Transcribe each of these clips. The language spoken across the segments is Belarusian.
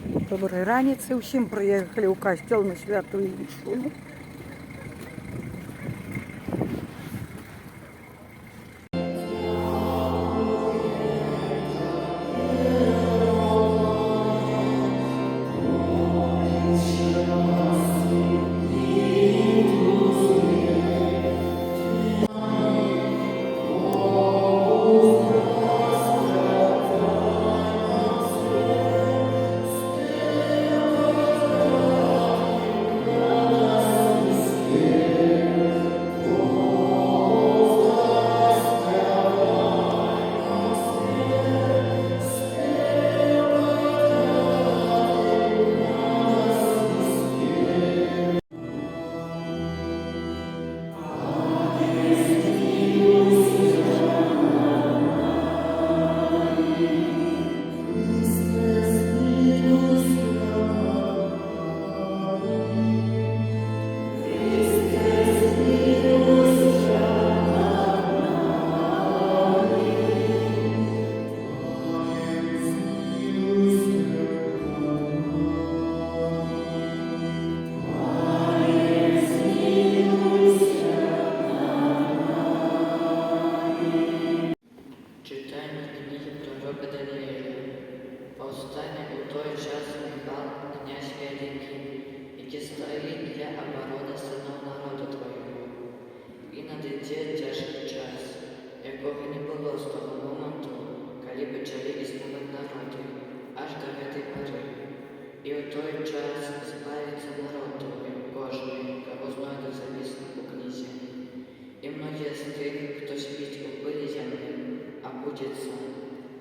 Доброї раніці. Всім приїхали у костел на святу Іншулю. Читання книги пророка Даниїла. Повстане у той час Михал, князь Великий, який стоїть для оборони синов народу Твоєго. І надійде тяжкий час, якого не було з того моменту, коли почали існувати народи, аж до этой пори. І у той час збавиться народ Твой, кожний, кого знайде записано у книзі. І многие з тих, хто спить у пилі землі, обудется,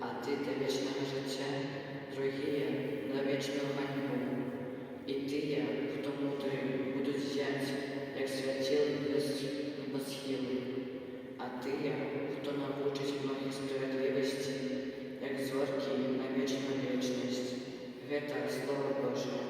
а ты до вечного життя, другие на вечную ганьбу. И тыя, хто мудрый, будуть взять, як святил без небосхилы. А тыя, хто навучить многих справедливости, як зорки на вечную вечность. Гэта Слово Божие.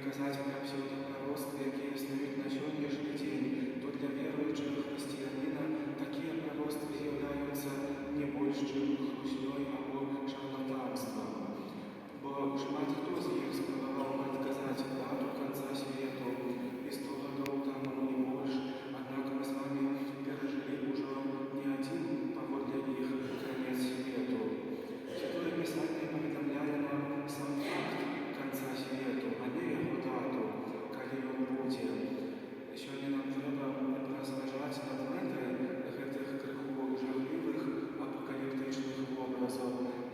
Казаць пра псевдопроросткі, якія існуюць на сённяшні дзень, то для веруючага хрысціяніна такія проросткі з'яўляюцца не больш чым хлуснёй або шарлатанствам. Бо шмат хто з іх спрабаваў прадказаць дату канца свету і 100 гадоў таму і больш, аднак мы з вамі перажылі ўжо не адзін паводле іх канец свету. Святое Пісанне паведамляе нам сам факт канца свету, а не яго дату, калі ён будзе. Сёння нам трэба разважаць над мэтай гэтых крыху жахлівых апакаліптычных вобразаў,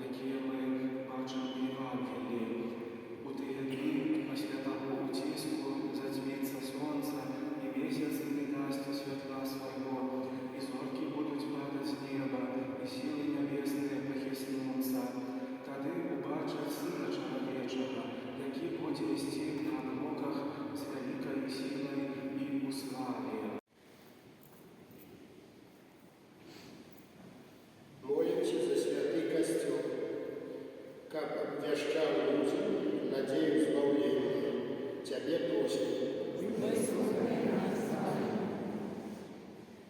якія мы бачым у Євангеліі. У тыя дні пасля таго ўціску зацьміцца сонца, і месяц не дасць святла свайго, і зоркі будуць падаць з неба, і сілы нябесныя пахіснуцца. Тады убачаць Сына Чалавечага, які будзе ісці на абмоках з вялікай сілай і ў славе. Молимся за святый костел, как обвящал людям надею избавления. Тебе просим.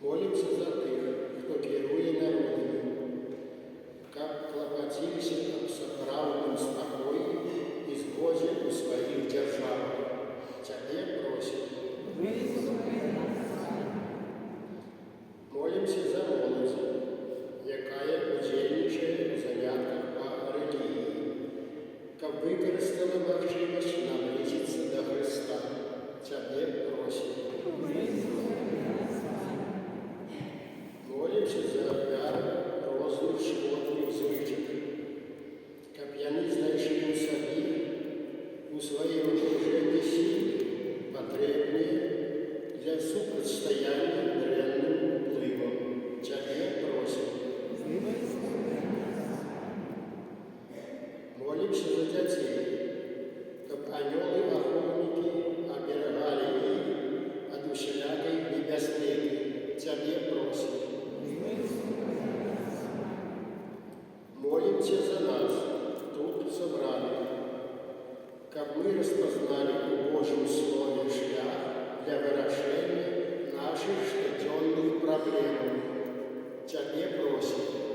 Молимся за тех, кто керуе народами, как клопотились об справном спокое и сгоде у своих держав. Тебе просим. Молимся за молодь, якая удзельнічае ў занятках па рэлігіі, каб выкарыстала магчымасць наблізіцца да Хрыста. Цябе просім. Молимся за ахвяры розных шкодных звычак, Молимся за нас, тут собраних, каб мы распознали у Божьем Слове шлях для вырашения наших штоденных проблем. Тебе просим,